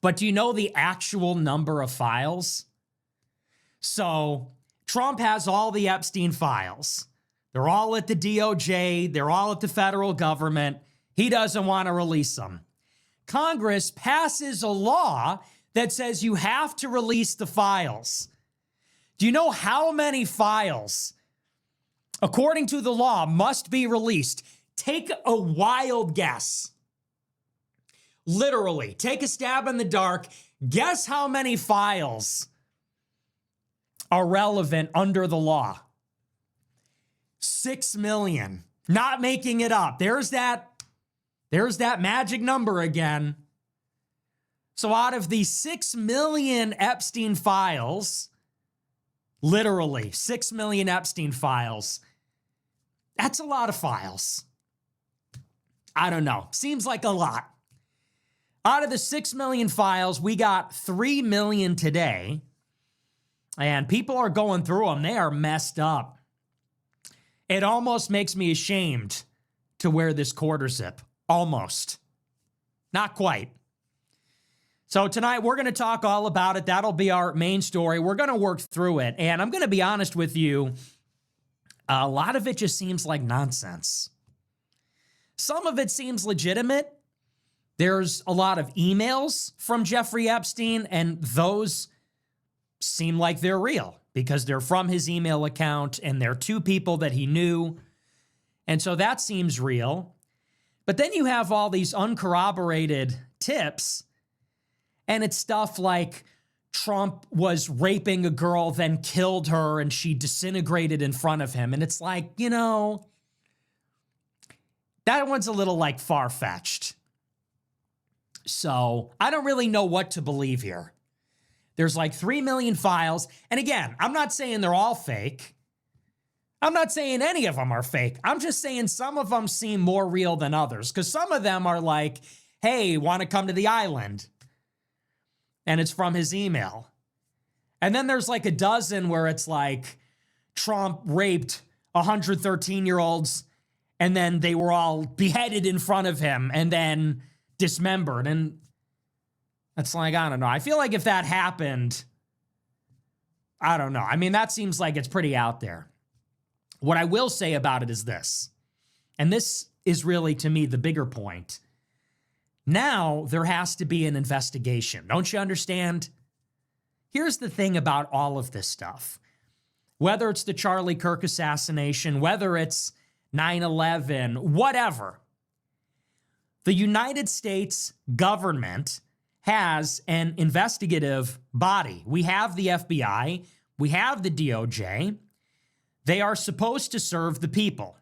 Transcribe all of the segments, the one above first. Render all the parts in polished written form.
But do you know the actual number of files? So Trump has all the Epstein files. They're all at the DOJ. They're all at the federal government. He doesn't want to release them. Congress passes a law that says you have to release the files. Do you know how many files, according to the law, must be released? Take a wild guess. Literally, take a stab in the dark. Guess how many files are relevant under the law? 6 million. Not making it up. There's that magic number again. So out of the 6 million Epstein files, literally 6 million Epstein files, that's a lot of files. I don't know. Seems like a lot. Out of the 6 million files, we got 3 million today. And people are going through them. They are messed up. It almost makes me ashamed to wear this quarter zip. Almost. Not quite. So tonight we're going to talk all about it. That'll be our main story. We're going to work through it. And I'm going to be honest with you. A lot of it just seems like nonsense. Some of it seems legitimate. There's a lot of emails from Jeffrey Epstein, and those seem like they're real because they're from his email account and they're two people that he knew. And so that seems real. But then you have all these uncorroborated tips, and it's stuff like Trump was raping a girl, then killed her, and she disintegrated in front of him. And it's like, you know, that one's a little like far-fetched. So I don't really know what to believe here. There's like 3 million files. And again, I'm not saying they're all fake. I'm not saying any of them are fake. I'm just saying some of them seem more real than others, because some of them are like, hey, want to come to the island? And it's from his email. And then there's like a dozen where it's like Trump raped 113-year-olds and then they were all beheaded in front of him and then dismembered. And it's like, I don't know. I feel like if that happened, I don't know. I mean, that seems like it's pretty out there. What I will say about it is this, and this is really, to me, the bigger point. Now there has to be an investigation. Don't you understand? Here's the thing about all of this stuff. Whether it's the Charlie Kirk assassination, whether it's 9/11, whatever, the United States government has an investigative body. We have the FBI. We have the DOJ. They are supposed to serve the people.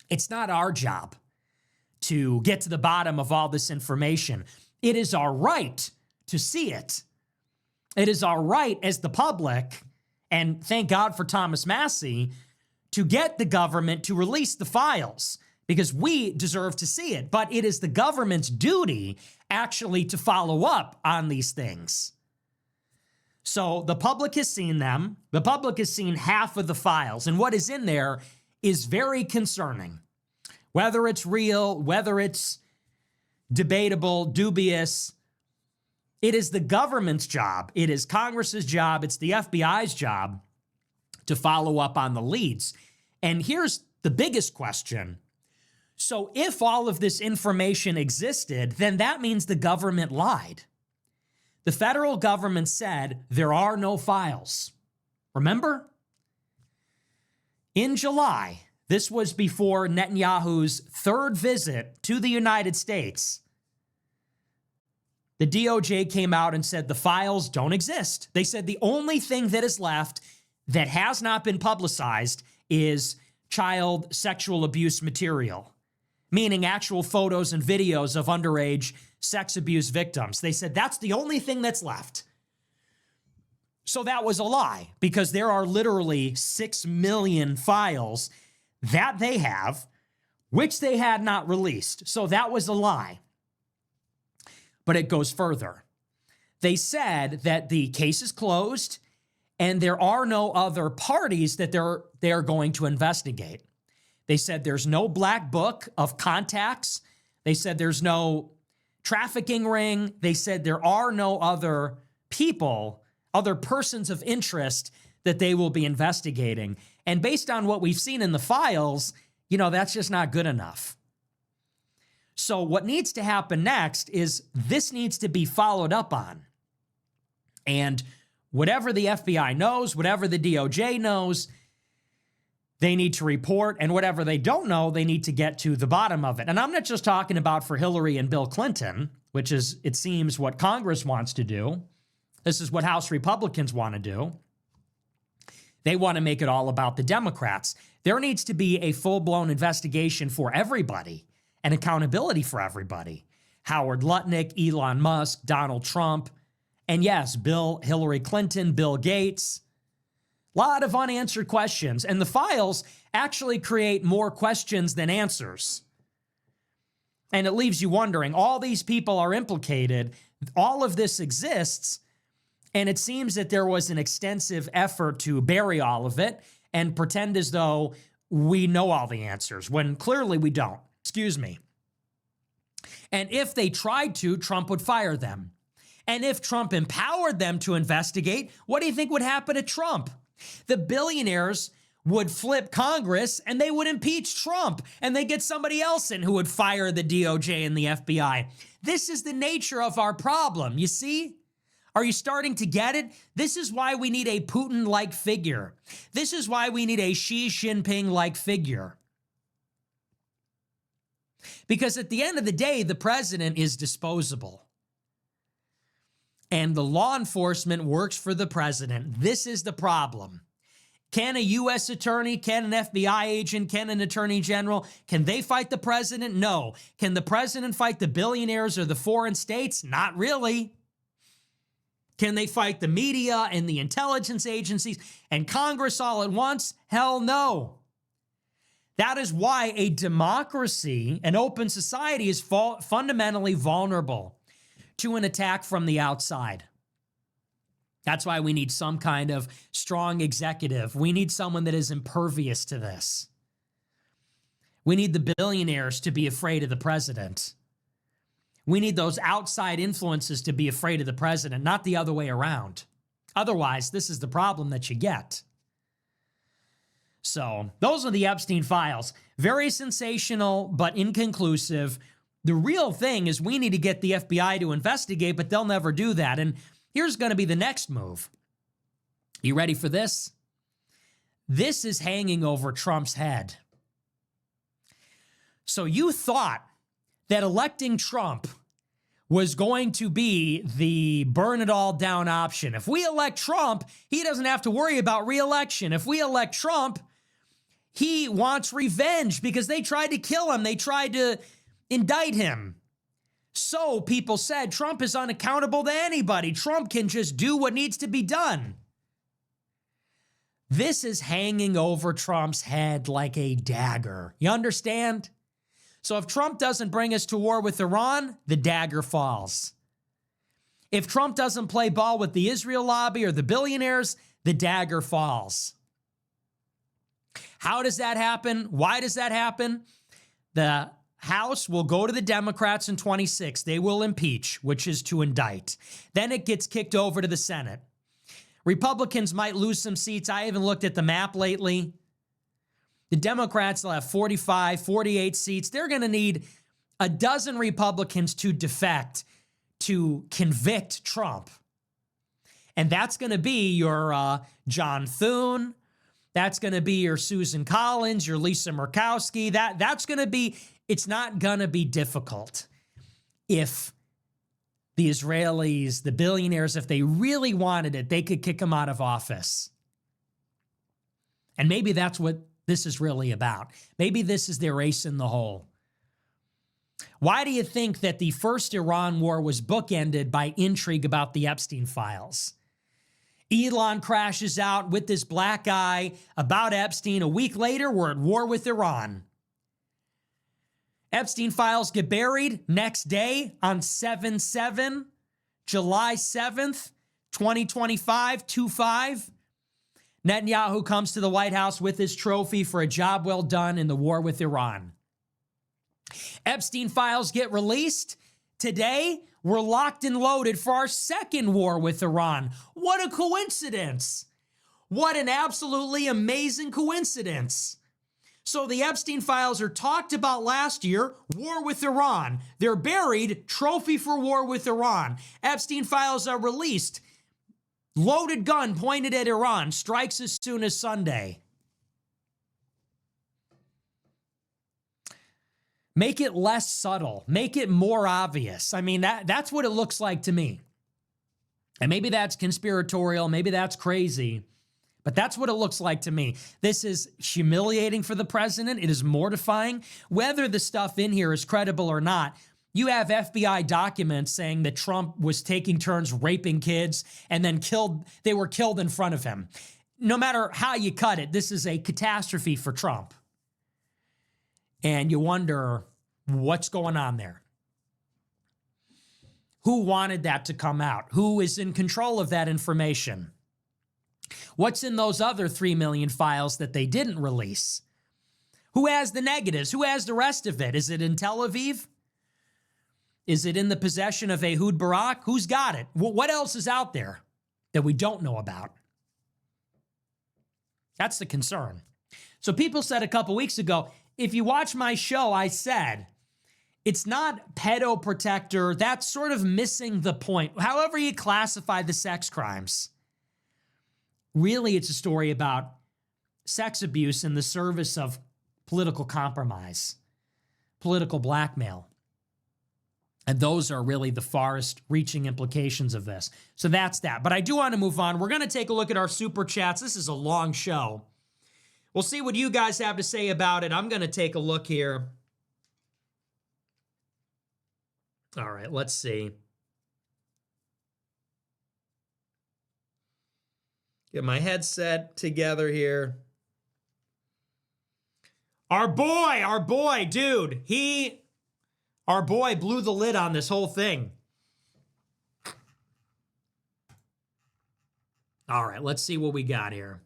It's not our job to get to the bottom of all this information. It is our right to see it. It is our right as the public, and thank God for Thomas Massie, to get the government to release the files because we deserve to see it. But it is the government's duty actually to follow up on these things. So the public has seen them. The public has seen half of the files, and what is in there is very concerning. Whether it's real, whether it's debatable, dubious, it is the government's job. It is Congress's job. It's the FBI's job to follow up on the leads. And here's the biggest question. So if all of this information existed, then that means the government lied. The federal government said there are no files. Remember? In July, this was before Netanyahu's third visit to the United States, the DOJ came out and said the files don't exist. They said the only thing that is left that has not been publicized is child sexual abuse material, meaning actual photos and videos of underage sex abuse victims. They said that's the only thing that's left. So that was a lie, because there are literally 6 million files that they have, which they had not released. So that was a lie. But it goes further. They said that the case is closed and there are no other parties that they're going to investigate. They said there's no black book of contacts. They said there's no trafficking ring. They said there are no other people, other persons of interest that they will be investigating. And based on what we've seen in the files, that's just not good enough. So what needs to happen next is this needs to be followed up on. And whatever the FBI knows, whatever the DOJ knows, they need to report. And whatever they don't know, they need to get to the bottom of it. And I'm not just talking about for Hillary and Bill Clinton, which is, it seems, what Congress wants to do. This is what House Republicans want to do. They want to make it all about the Democrats. There needs to be a full-blown investigation for everybody and accountability for everybody. Howard Lutnick, Elon Musk, Donald Trump, and yes, Hillary Clinton, Bill Gates. A lot of unanswered questions. And the files actually create more questions than answers. And it leaves you wondering, all these people are implicated. All of this exists. And it seems that there was an extensive effort to bury all of it and pretend as though we know all the answers, when clearly we don't. Excuse me. And if they tried to, Trump would fire them. And if Trump empowered them to investigate, what do you think would happen to Trump? The billionaires would flip Congress and they would impeach Trump, and they get somebody else in who would fire the DOJ and the FBI. This is the nature of our problem, you see? Are you starting to get it? This is why we need a Putin-like figure. This is why we need a Xi Jinping-like figure. Because at the end of the day, the president is disposable. And the law enforcement works for the president. This is the problem. Can a U.S. attorney, can an FBI agent, can an attorney general, can they fight the president? No. Can the president fight the billionaires or the foreign states? Not really. Can they fight the media and the intelligence agencies and Congress all at once? Hell no. That is why a democracy, an open society, is fundamentally vulnerable to an attack from the outside. That's why we need some kind of strong executive. We need someone that is impervious to this. We need the billionaires to be afraid of the president. We need those outside influences to be afraid of the president, not the other way around. Otherwise, this is the problem that you get. So those are the Epstein files. Very sensational, but inconclusive. The real thing is we need to get the FBI to investigate, but they'll never do that. And here's going to be the next move. You ready for this? This is hanging over Trump's head. So you thought that electing Trump was going to be the burn it all down option. If we elect Trump, he doesn't have to worry about re-election. If we elect Trump, he wants revenge because they tried to kill him. They tried to indict him. So people said Trump is unaccountable to anybody. Trump can just do what needs to be done. This is hanging over Trump's head like a dagger. You understand? So if Trump doesn't bring us to war with Iran, the dagger falls. If Trump doesn't play ball with the Israel lobby or the billionaires, the dagger falls. How does that happen? Why does that happen? The House will go to the Democrats in 26. They will impeach, which is to indict. Then it gets kicked over to the Senate. Republicans might lose some seats. I haven't looked at the map lately. The Democrats will have 45, 48 seats. They're going to need a dozen Republicans to defect to convict Trump. And that's going to be your John Thune. That's going to be your Susan Collins, your Lisa Murkowski. That's going to be, it's not going to be difficult if the Israelis, the billionaires, if they really wanted it, they could kick them out of office. And maybe that's what this is really about. Maybe this is their ace in the hole. Why do you think that the first Iran war was bookended by intrigue about the Epstein files? Elon crashes out with this black eye about Epstein. A week later, we're at war with Iran. Epstein files get buried next day on 7/7, July 7th, 2025, 2/5. Netanyahu comes to the White House with his trophy for a job well done in the war with Iran. Epstein files get released. Today, we're locked and loaded for our second war with Iran. What a coincidence. What an absolutely amazing coincidence. So the Epstein files are talked about last year, war with Iran. They're buried, trophy for war with Iran. Epstein files are released. Loaded gun pointed at Iran, strikes as soon as Sunday. Make it less subtle. Make it more obvious. I mean, that's what it looks like to me. And maybe that's conspiratorial. Maybe that's crazy. But that's what it looks like to me. This is humiliating for the president. It is mortifying. Whether the stuff in here is credible or not, you have FBI documents saying that Trump was taking turns raping kids and then they were killed in front of him. No matter how you cut it, this is a catastrophe for Trump. And you wonder what's going on there. Who wanted that to come out? Who is in control of that information? What's in those other 3 million files that they didn't release? Who has the negatives? Who has the rest of it? Is it in Tel Aviv? Is it in the possession of Ehud Barak? Who's got it? What else is out there that we don't know about? That's the concern. So people said a couple weeks ago, if you watch my show, I said, it's not pedo protector. That's sort of missing the point. However you classify the sex crimes. Really, it's a story about sex abuse in the service of political compromise, political blackmail. And those are really the farthest reaching implications of this. So that's that. But I do want to move on. We're going to take a look at our super chats. This is a long show. We'll see what you guys have to say about it. I'm going to take a look here. All right, let's see. Get my headset together here. Our boy, dude, our boy blew the lid on this whole thing. All right, let's see what we got here.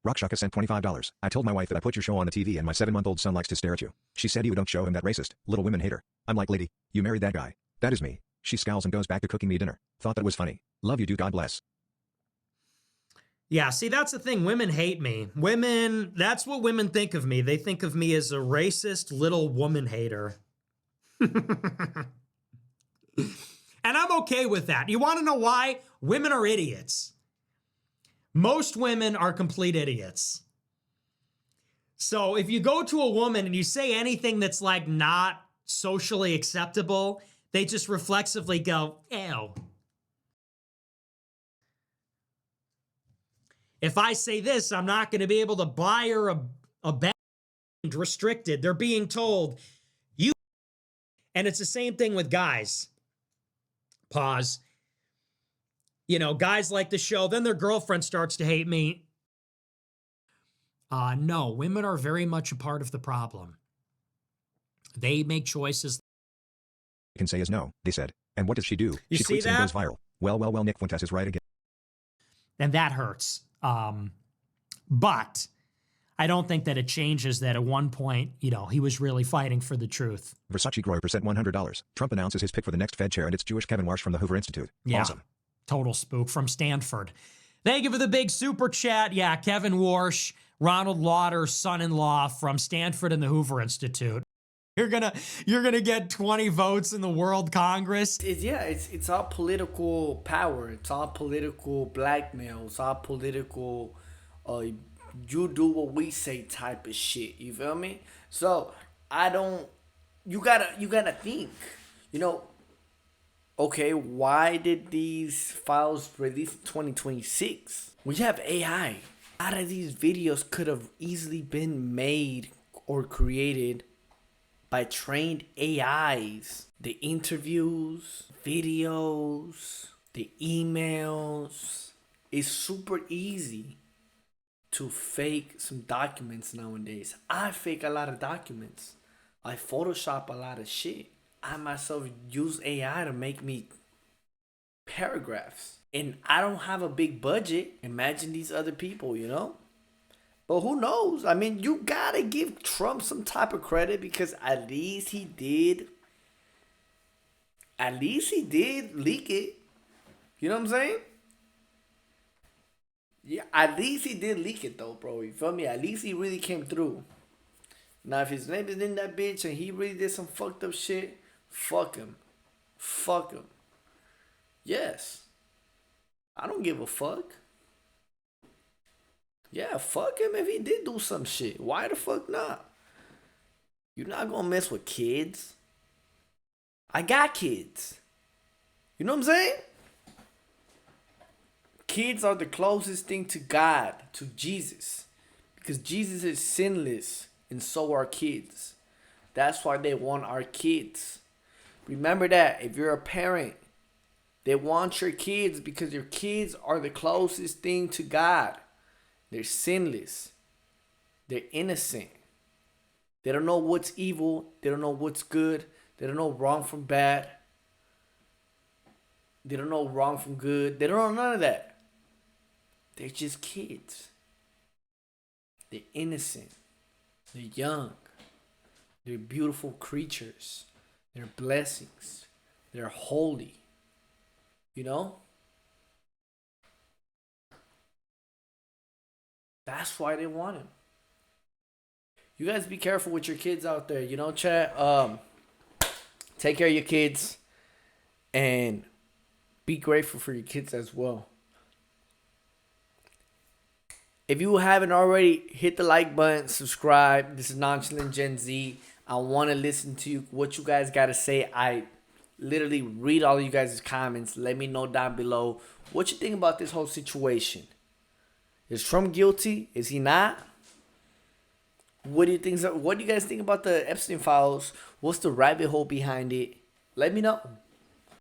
Rakshaka sent $25. I told my wife that I put your show on the TV and my 7-month-old son likes to stare at you. She said you don't show him that racist, little women hater. I'm like, lady, you married that guy. That is me. She scowls and goes back to cooking me dinner. Thought that was funny. Love you, dude. God bless. Yeah, see, that's the thing. Women hate me. That's what women think of me. They think of me as a racist little woman hater. And I'm okay with that. You want to know why? Women are idiots. Most women are complete idiots. So if you go to a woman and you say anything that's like not socially acceptable, they just reflexively go, ew. If I say this, I'm not going to be able to buy her a bag restricted. They're being told, you. And it's the same thing with guys. Pause. You know, guys like the show, then their girlfriend starts to hate me. No, women are very much a part of the problem. They make choices. Can say is no, they said. And what does she do? You she see tweets that? and goes viral. Well, Nick Fuentes is right again. And that hurts. But I don't think that it changes that at one point, you know, he was really fighting for the truth. Versace Groyer sent $100. Trump announces his pick for the next Fed chair and it's Jewish Kevin Warsh from the Hoover Institute. Yeah. Awesome. Total spook from Stanford. Thank you for the big super chat. Yeah, Kevin Warsh, Ronald Lauder's son-in-law from Stanford and the Hoover Institute. You're gonna get 20 votes in the World Congress. It's all political power. It's all political blackmail. It's all political. You do what we say type of shit. You feel me? So you gotta think. You know. Okay, why did these files release in 2026? We have AI. A lot of these videos could have easily been made or created by trained AIs. The interviews, videos, the emails. It's super easy to fake some documents nowadays. I fake a lot of documents. I Photoshop a lot of shit. I myself use AI to make me paragraphs. And I don't have a big budget. Imagine these other people, you know? But who knows? I mean, you gotta give Trump some type of credit because at least he did. At least he did leak it. You know what I'm saying? Yeah, at least he did leak it though, bro. You feel me? At least he really came through. Now, if his name is in that bitch and he really did some fucked up shit, fuck him. Fuck him. Yes. I don't give a fuck. Yeah, fuck him if he did do some shit. Why the fuck not? You're not gonna mess with kids. I got kids. You know what I'm saying? Kids are the closest thing to God, to Jesus. Because Jesus is sinless, and so are kids. That's why they want our kids. Remember that if you're a parent, they want your kids because your kids are the closest thing to God. They're sinless. They're innocent. They don't know what's evil. They don't know what's good. They don't know wrong from bad. They don't know wrong from good. They don't know none of that. They're just kids. They're innocent. They're young. They're beautiful creatures. They're blessings. They're holy. You know? That's why they want him. You guys be careful with your kids out there. You know, chat. Take care of your kids. And be grateful for your kids as well. If you haven't already, hit the like button, subscribe. This is Nonchalant Gen Z. I want to listen to what you guys got to say. I literally read all of you guys' comments. Let me know down below what you think about this whole situation. Is Trump guilty? Is he not? What do you think? What do you guys think about the Epstein Files? What's the rabbit hole behind it? Let me know.